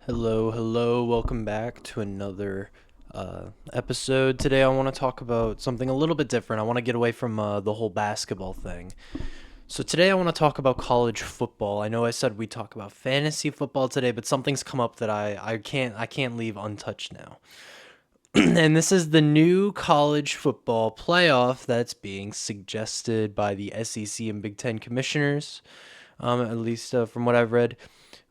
Hello, hello. Welcome back to another episode. Today, I want to talk about something a little bit different. I want to get away from the whole basketball thing. So today, I want to talk about college football. I know I said we talk about fantasy football today, but something's come up that I can't leave untouched now. And this is the new college football playoff that's being suggested by the SEC and Big Ten commissioners, at least from what I've read,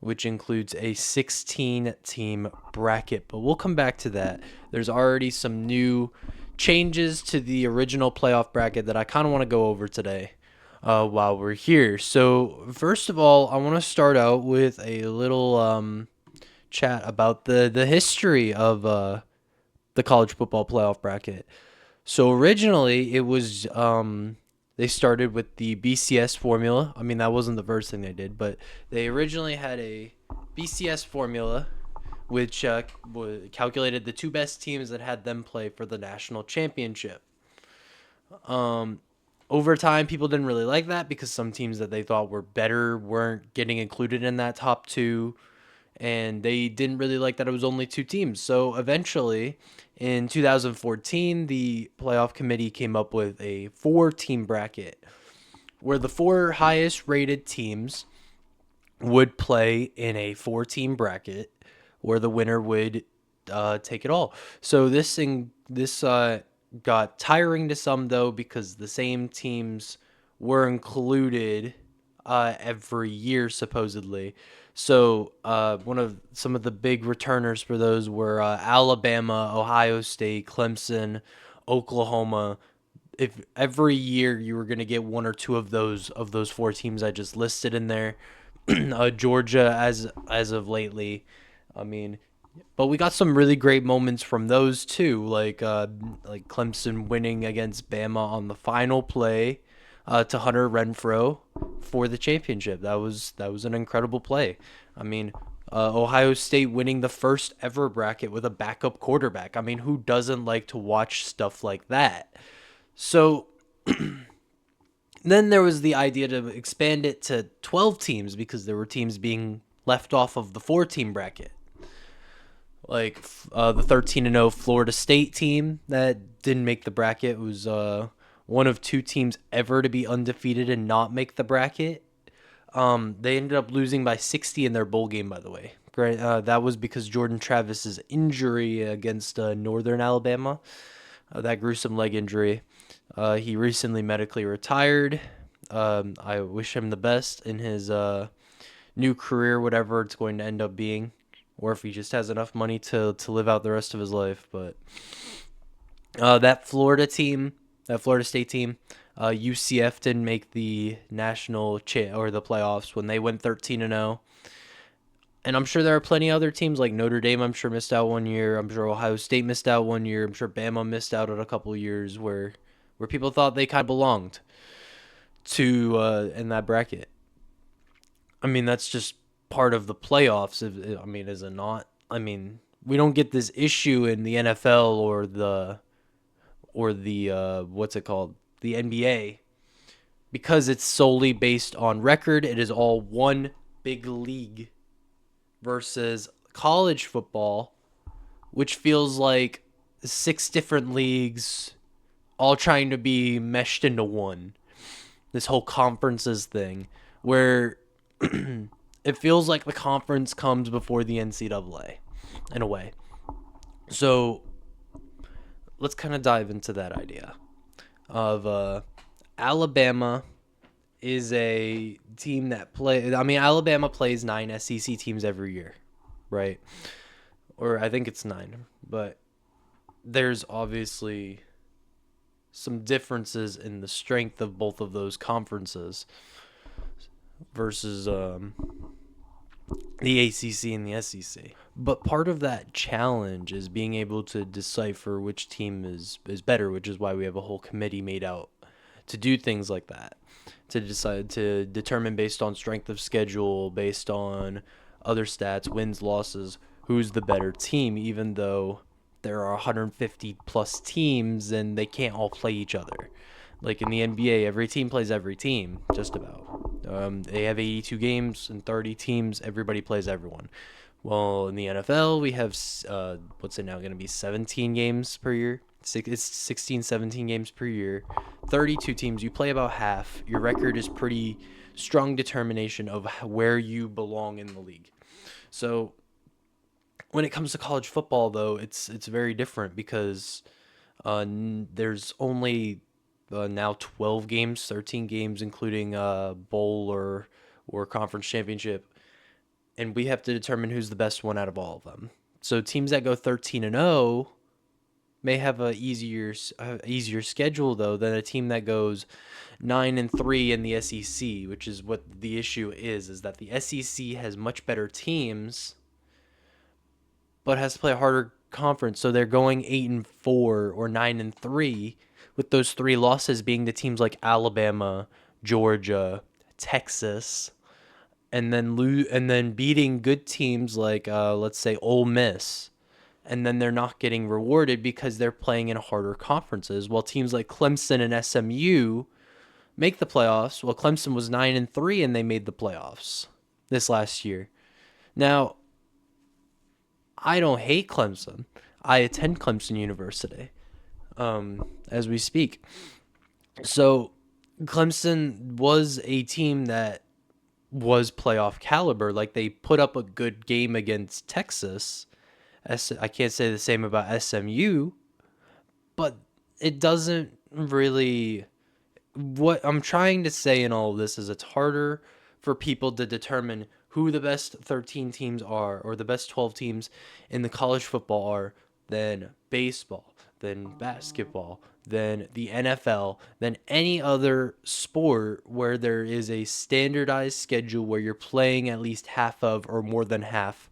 which includes a 16 team bracket. But we'll come back to that. There's already some new changes to the original playoff bracket that I kind of want to go over today while we're here. So, first of all, I want to start out with a little chat about the history of the college football playoff bracket. So originally it was they started with the BCS formula. I mean, that wasn't the first thing they did, but they originally had a BCS formula which calculated the two best teams that had them play for the national championship. Um Over time, people didn't really like that because some teams that they thought were better weren't getting included in that top two, and they didn't really like that it was only two teams. So eventually, in 2014, the playoff committee came up with a four-team bracket where the four highest rated teams would play in a four-team bracket where the winner would take it all. So this got tiring to some though because the same teams were included every year supposedly. So one of some of the big returners for those were Alabama, Ohio State, Clemson, Oklahoma. If every year you were going to get one or two of those four teams I just listed in there, Georgia as of lately. I mean, but we got some really great moments from those too, like Clemson winning against Bama on the final play to Hunter Renfro for the championship. That was an incredible play. I mean, Ohio State winning the first ever bracket with a backup quarterback. I mean, who doesn't like to watch stuff like that? So then there was the idea to expand it to 12 teams because there were teams being left off of the four-team bracket, like the 13-0 Florida State team that didn't make the bracket was one of two teams ever to be undefeated and not make the bracket. They ended up losing by 60 in their bowl game, by the way. That was because Jordan Travis's injury against Northern Alabama, that gruesome leg injury. He recently medically retired. I wish him the best in his new career, whatever it's going to end up being, or if he just has enough money to live out the rest of his life. But that Florida State team, UCF didn't make the or the playoffs when they went 13-0. And I'm sure there are plenty of other teams like Notre Dame. I'm sure missed out one year. I'm sure Ohio State missed out one year. I'm sure Bama missed out on a couple of years where people thought they kind of belonged to in that bracket. I mean, that's just part of the playoffs. I mean, is it not? I mean, we don't get this issue in the NFL or the what's it called, the NBA, because it's solely based on record. It is all one big league versus college football, which feels like six different leagues all trying to be meshed into one. This whole conferences thing, where it feels like the conference comes before the NCAA in a way. So let's kind of dive into that idea of Alabama is a team that play. I mean, Alabama plays 9 SEC teams every year, right? Or I think it's 9, but there's obviously some differences in the strength of both of those conferences versus the ACC and the SEC. But part of that challenge is being able to decipher which team is better, which is why we have a whole committee made out to do things like that, to decide to determine based on strength of schedule, based on other stats, wins, losses, who's the better team, even though there are 150 plus teams and they can't all play each other. Like in the NBA, every team plays every team, just about. They have 82 games and 30 teams. Everybody plays everyone. Well, in the NFL, we have what's it now going to be 17 games per year. It's 16, 17 games per year. 32 teams. You play about half. Your record is pretty strong determination of where you belong in the league. So when it comes to college football, though, it's very different because there's only now 12 games, 13 games, including bowl or conference championship, and we have to determine who's the best one out of all of them. So teams that go 13-0 may have a easier schedule though than a team that goes 9-3 in the SEC, which is what the issue is that the SEC has much better teams but has to play a harder conference. So they're going 8-4 or 9-3, with those three losses being to teams like Alabama, Georgia, Texas, and then beating good teams like let's say Ole Miss, and then they're not getting rewarded because they're playing in harder conferences. While teams like Clemson and SMU make the playoffs. Well, Clemson was 9-3 and they made the playoffs this last year. Now, I don't hate Clemson. I attend Clemson University as we speak. So Clemson was a team that was playoff caliber. Like they put up a good game against Texas. I can't say the same about SMU, but it doesn't really. What I'm trying to say in all of this is it's harder for people to determine who the best 13 teams are or the best 12 teams in the college football are than baseball, than basketball, than the NFL, than any other sport where there is a standardized schedule where you're playing at least half of or more than half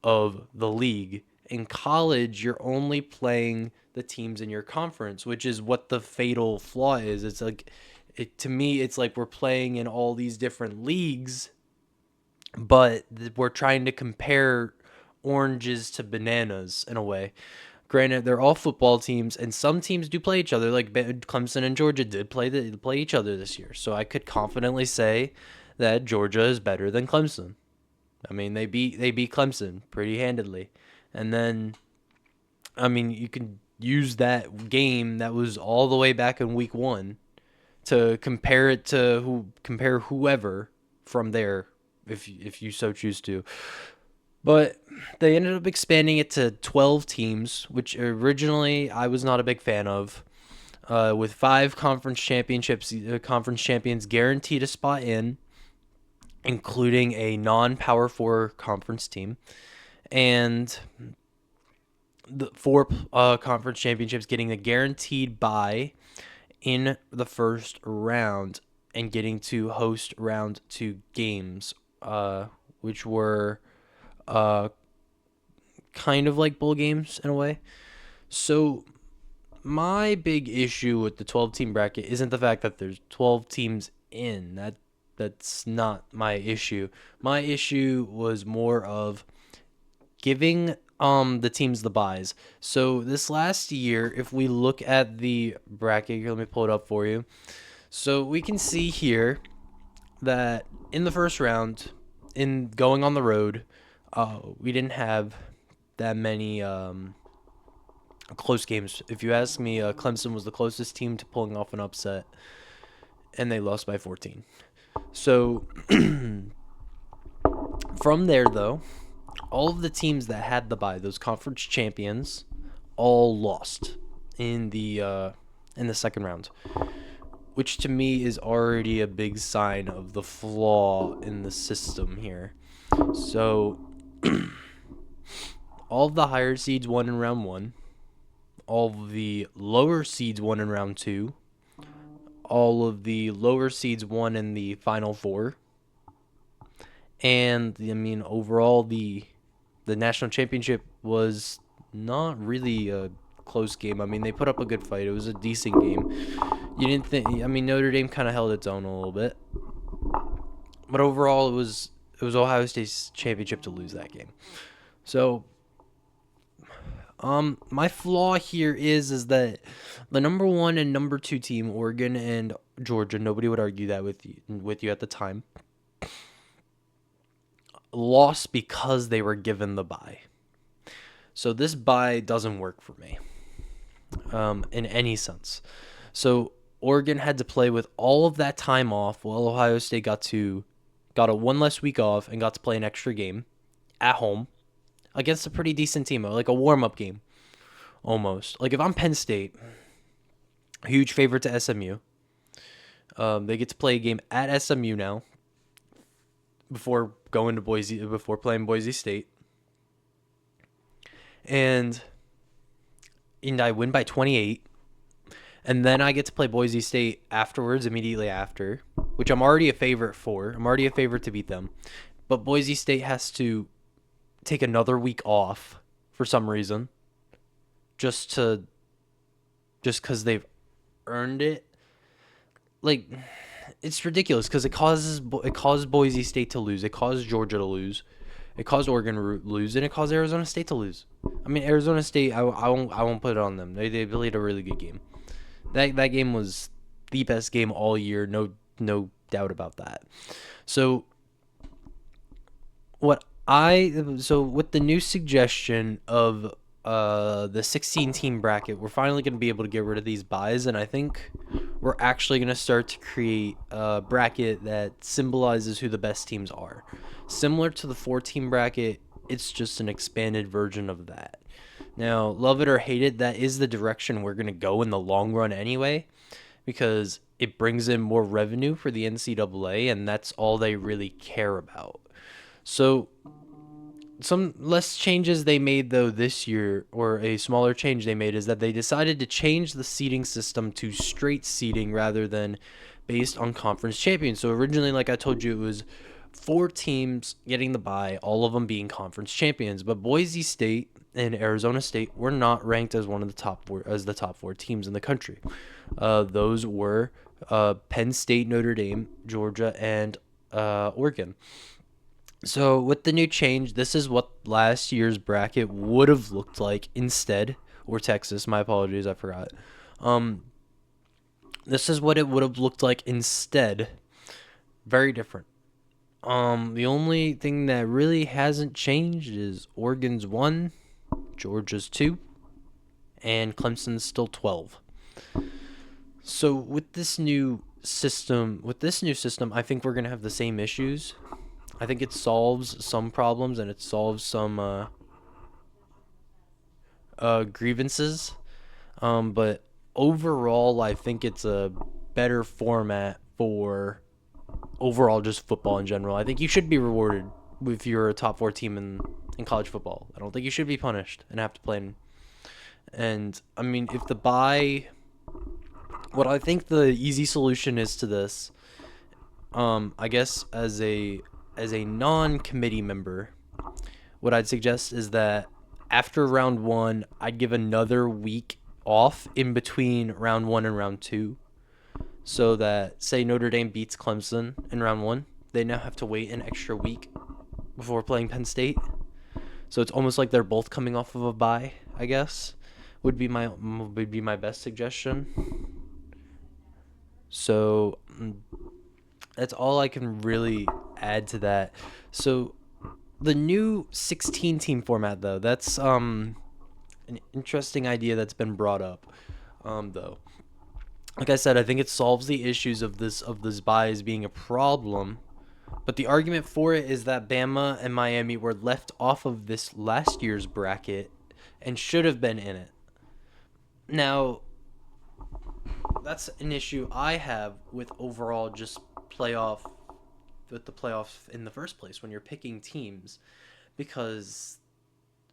of the league. In college, you're only playing the teams in your conference, which is what the fatal flaw is. It's like to me it's like we're playing in all these different leagues, but we're trying to compare oranges to bananas in a way. Granted, they're all football teams, and some teams do play each other. Like Clemson and Georgia did play each other this year, so I could confidently say that Georgia is better than Clemson. I mean, they beat Clemson pretty handedly, and then I mean you can use that game that was all the way back in week 1 to compare it to compare whoever from there if you so choose to. But they ended up expanding it to 12 teams, which originally I was not a big fan of. With 5 conference champions guaranteed a spot in, including a non-Power 4 conference team, and the 4 conference championships getting a guaranteed bye in the first round and getting to host round 2 games, which were kind of like bowl games in a way. So my big issue with the 12 team bracket isn't the fact that there's 12 teams in. That's not my issue. My issue was more of giving the teams the buys. So this last year, if we look at the bracket here, let me pull it up for you. So we can see here that in the first round, in going on the road, we didn't have that many close games. If you ask me, Clemson was the closest team to pulling off an upset, and they lost by 14. So from there, though, all of the teams that had the bye, those conference champions, all lost in the second round, which to me is already a big sign of the flaw in the system here. So all of the higher seeds won in round 1, all of the lower seeds won in round 2, all of the lower seeds won in the final 4, and I mean overall the national championship was not really a close game. I mean, they put up a good fight. It was a decent game. You didn't think? I mean, Notre Dame kind of held its own a little bit, but overall, it was Ohio State's championship to lose that game. So, my flaw here is that the number 1 and number 2 team, Oregon and Georgia, nobody would argue that with you at the time, lost because they were given the bye. So this bye doesn't work for me in any sense. So Oregon had to play with all of that time off, while Ohio State got a one less week off and got to play an extra game at home against a pretty decent team, like a warm up game almost. Like if I'm Penn State, huge favorite to SMU. They get to play a game at SMU now before playing Boise State, and I win by 28. And then I get to play Boise State afterwards, immediately after, which I'm already a favorite for. I'm already a favorite to beat them. But Boise State has to take another week off for some reason, just because they've earned it. Like, it's ridiculous because it caused Boise State to lose. It caused Georgia to lose. It caused Oregon to lose, and it caused Arizona State to lose. I mean, Arizona State, I won't put it on them. They played a really good game. That game was the best game all year, no doubt about that. So with the new suggestion of the 16 team bracket, we're finally going to be able to get rid of these byes, and I think we're actually going to start to create a bracket that symbolizes who the best teams are. Similar to the 4-team bracket, it's just an expanded version of that. Now, love it or hate it, that is the direction we're going to go in the long run anyway, because it brings in more revenue for the NCAA, and that's all they really care about. So, some less changes they made, though, this year, or a smaller change they made, is that they decided to change the seeding system to straight seeding rather than based on conference champions. So, originally, like I told you, it was 4 teams getting the bye, all of them being conference champions. But Boise State and Arizona State were not ranked as one of the top 4 teams in the country. Those were Penn State, Notre Dame, Georgia, and Oregon. So with the new change, this is what last year's bracket would have looked like instead, or Texas. My apologies, I forgot. This is what it would have looked like instead. Very different. The only thing that really hasn't changed is Oregon's 1, Georgia's 2, and Clemson's still 12. So with this new system, I think we're gonna have the same issues. I think it solves some problems and it solves some grievances. But overall, I think it's a better format for overall just football in general. I think you should be rewarded if you're a top 4 team in college football. I don't think you should be punished and have to play. And I mean, if the bye, what I think the easy solution is to this, I guess as a non-committee member, what I'd suggest is that after round 1, I'd give another week off in between round 1 and round 2. So that, say Notre Dame beats Clemson in round 1, they now have to wait an extra week before playing Penn State. So it's almost like they're both coming off of a bye, I guess, would be my best suggestion. So that's all I can really add to that. So the new 16 team format, though, that's an interesting idea that's been brought up, though. Like I said, I think it solves the issues of this byes being a problem. But the argument for it is that Bama and Miami were left off of this last year's bracket and should have been in it. Now, that's an issue I have with overall just the playoff in the first place when you're picking teams, because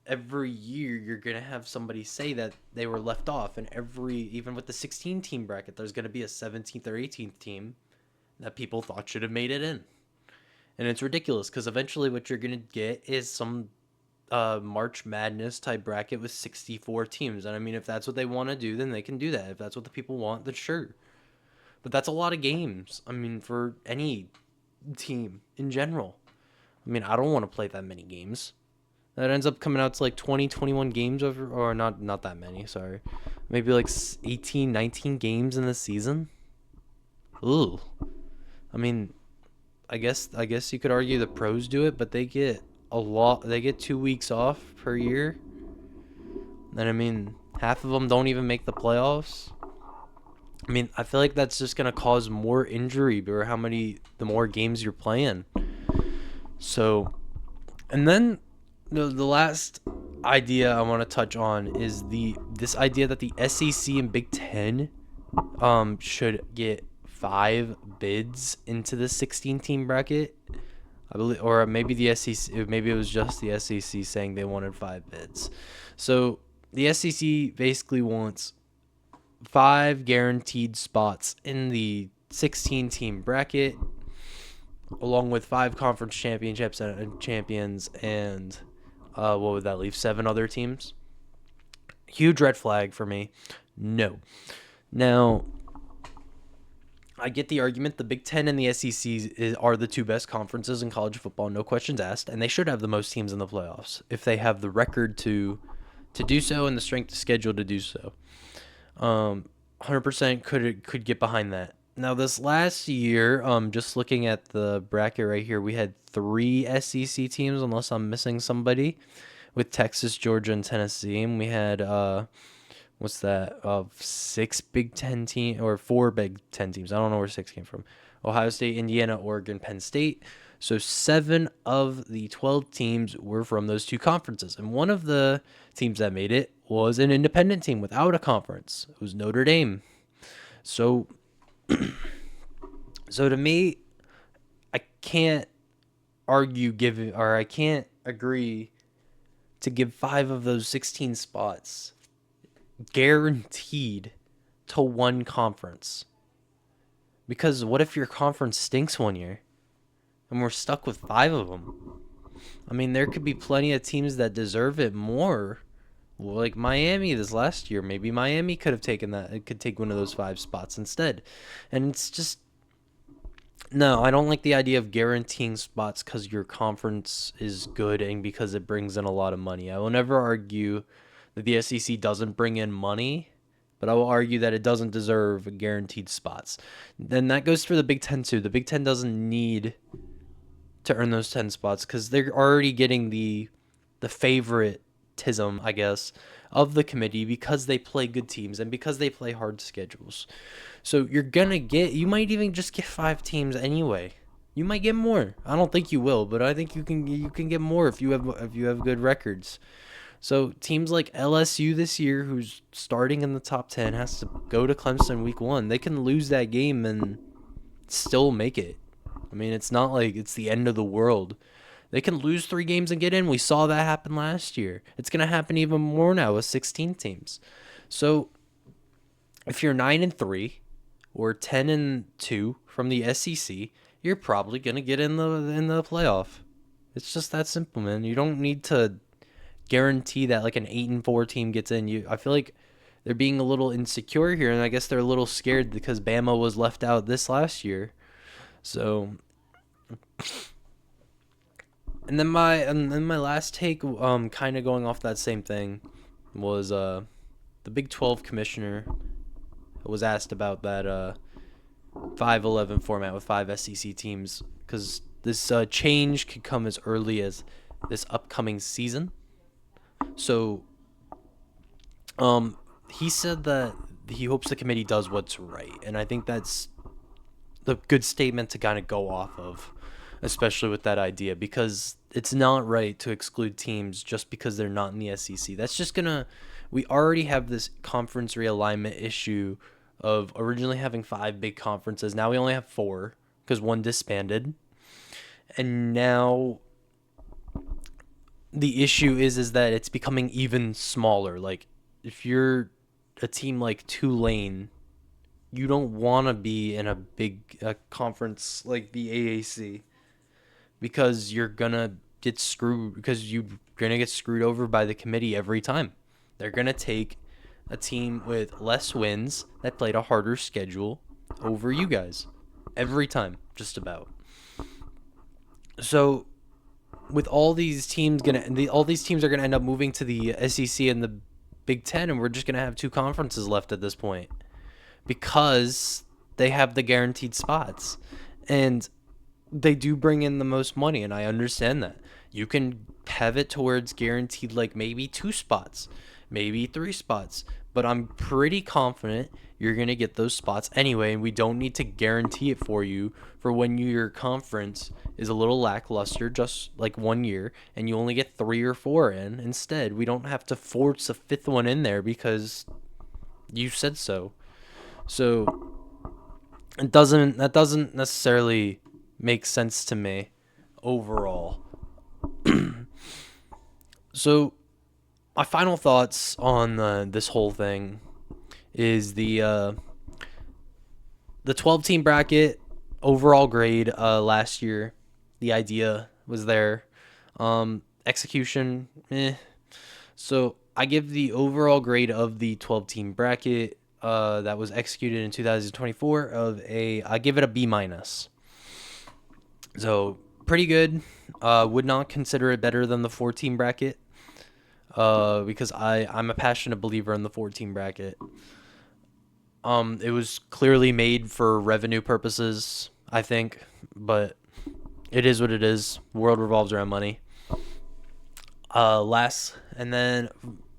every year you're going to have somebody say that they were left off, and even with the 16 team bracket, there's going to be a 17th or 18th team that people thought should have made it in. And it's ridiculous because eventually what you're going to get is some March Madness type bracket with 64 teams. And I mean, if that's what they want to do, then they can do that. If that's what the people want, then sure. But that's a lot of games. I mean, for any team in general. I mean, I don't want to play that many games. That ends up coming out to like 20, 21 games or not that many, sorry. Maybe like 18, 19 games in the season. Ooh. I mean, I guess you could argue the pros do it, but they get a lot. They get 2 weeks off per year. And I mean, half of them don't even make the playoffs. I mean, I feel like that's just gonna cause more injury or the more games you're playing. So, and then the last idea I want to touch on is this idea that the SEC and Big Ten should get 5 bids into the 16-team bracket. I believe, or maybe the SEC, maybe it was just the SEC saying they wanted 5 bids. So the SEC basically wants 5 guaranteed spots in the 16-team bracket, along with 5 conference championships and champions, and what would that leave? 7 other teams. Huge red flag for me. No. Now, I get the argument. The Big Ten and the SEC are the 2 best conferences in college football, no questions asked, and they should have the most teams in the playoffs if they have the record to do so and the strength of schedule to do so. 100% could get behind that. Now, this last year, just looking at the bracket right here, we had 3 SEC teams, unless I'm missing somebody, with Texas, Georgia, and Tennessee. And we had what's that? 6 Big Ten teams or 4 Big Ten teams. I don't know where 6 came from. Ohio State, Indiana, Oregon, Penn State. So 7 of the 12 teams were from those 2 conferences, and one of the teams that made it was an independent team without a conference. It was Notre Dame. So, so to me, I can't I can't agree to give 5 of those 16 spots guaranteed to one conference. Because what if your conference stinks one year and we're stuck with 5 of them? I mean, there could be plenty of teams that deserve it more. Like Miami this last year, maybe Miami could have taken that. It could take one of those 5 spots instead. And it's just, no, I don't like the idea of guaranteeing spots because your conference is good and because it brings in a lot of money. I will never argue that the SEC doesn't bring in money, but I will argue that it doesn't deserve guaranteed spots. Then that goes for the Big Ten too. The Big Ten doesn't need to earn those 10 spots because they're already getting the favoritism, I guess, of the committee because they play good teams and because they play hard schedules. So you might even just get 5 teams anyway. You might get more. I don't think you will, but I think you can get more if you have good records. So teams like LSU this year, who's starting in the top 10, has to go to Clemson week 1. They can lose that game and still make it. I mean, it's not like it's the end of the world. They can lose 3 games and get in. We saw that happen last year. It's going to happen even more now with 16 teams. So if you're 9-3 or 10-2 from the SEC, you're probably going to get in the playoff. It's just that simple, man. You don't need to guarantee that like an 8-4 team gets in. I feel like they're being a little insecure here, and I guess they're a little scared because Bama was left out this last year. So, and then my last take, kind of going off that same thing, was the Big 12 commissioner was asked about that 5-11 format with 5 SEC teams because this change could come as early as this upcoming season. So, he said that he hopes the committee does what's right, and I think that's the good statement to kind of go off of, especially with that idea, because it's not right to exclude teams just because they're not in the SEC. That's just we already have this conference realignment issue of originally having 5 big conferences. Now we only have 4 because one disbanded. And now the issue is that it's becoming even smaller. Like, if you're a team like Tulane, you don't want to be in a big conference like the AAC because you're going to get screwed, because you're going to get screwed over by the committee every time. They're going to take a team with less wins that played a harder schedule over you guys every time, just about. So with all these teams all these teams are going to end up moving to the SEC and the Big Ten, and we're just going to have 2 conferences left at this point because they have the guaranteed spots. And they do bring in the most money, and I understand that. You can have it towards guaranteed like maybe 2 spots, maybe 3 spots, but I'm pretty confident you're going to get those spots anyway, and we don't need to guarantee it for you for when your conference is a little lackluster, just like 1 year, and you only get 3 or 4 in. Instead, we don't have to force a fifth one in there because you said so. So that doesn't necessarily make sense to me overall. So my final thoughts on this whole thing is the 12 team bracket overall grade last year. The idea was there. Execution, eh. So I give the overall grade of the 12 team bracket that was executed in 2024 I give it a B minus. So pretty good. Would not consider it better than the 14 bracket. Because I'm a passionate believer in the 14 bracket. It was clearly made for revenue purposes, I think, but it is what it is. World revolves around money. And then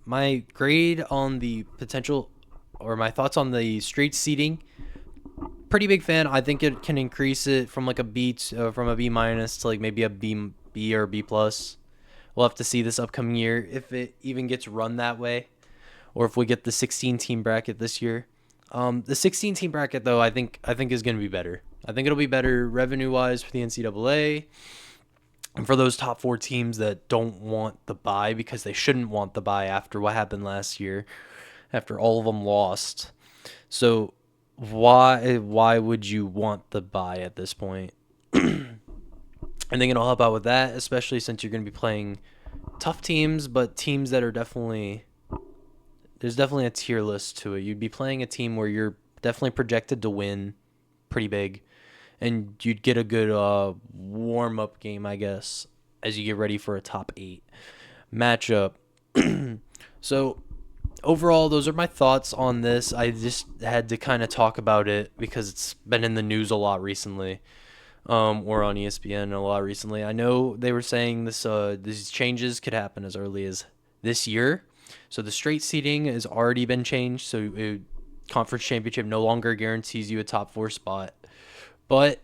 my grade on the potential, or my thoughts on the straight seating. Pretty big fan. I think it can increase it from like from a B minus to like maybe a B or B plus. We'll have to see this upcoming year if it even gets run that way, or if we get the 16 team bracket this year. The 16 team bracket though, I think is going to be better. I think it'll be better revenue wise for the NCAA and for those top 4 teams that don't want the bye, because they shouldn't want the bye after what happened last year, after all of them lost. So why would you want the bye at this point? I think it'll help out with that, especially since you're going to be playing tough teams, but teams that are there's definitely a tier list to it. You'd be playing a team where you're definitely projected to win pretty big, and you'd get a good warm-up game, I guess, as you get ready for a top 8 matchup. So overall, those are my thoughts on this. I just had to kind of talk about it because it's been in the news a lot recently. Or on ESPN a lot recently. I know they were saying these changes could happen as early as this year. So the straight seeding has already been changed. So conference championship no longer guarantees you a top 4 spot. But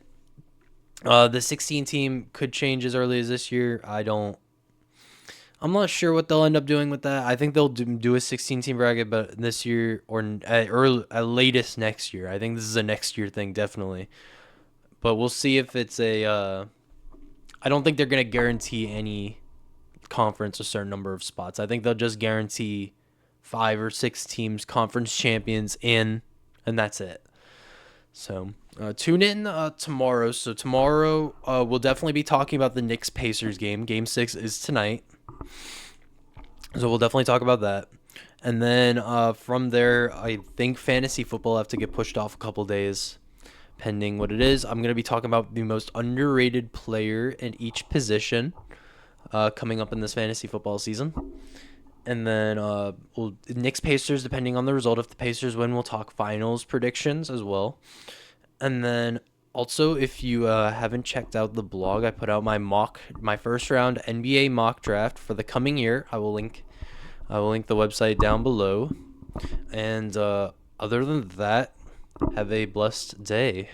the 16 team could change as early as this year. I'm not sure what they'll end up doing with that. I think they'll do a 16 team bracket, but this year or at latest next year. I think this is a next year thing, definitely. But we'll see if it's I don't think they're going to guarantee any conference a certain number of spots. I think they'll just guarantee 5 or 6 teams conference champions in, and that's it. So tune in tomorrow. So tomorrow we'll definitely be talking about the Knicks-Pacers game. Game 6 is tonight. So we'll definitely talk about that. And then from there, I think fantasy football will have to get pushed off a couple days. Pending what it is, I'm going to be talking about the most underrated player in each position coming up in this fantasy football season. And then Knicks Pacers, depending on the result. If the Pacers win, we'll talk finals predictions as well. And then also, if you haven't checked out the blog, I put out my first round NBA mock draft for the coming year. I will link the website down below. And other than that, have a blessed day.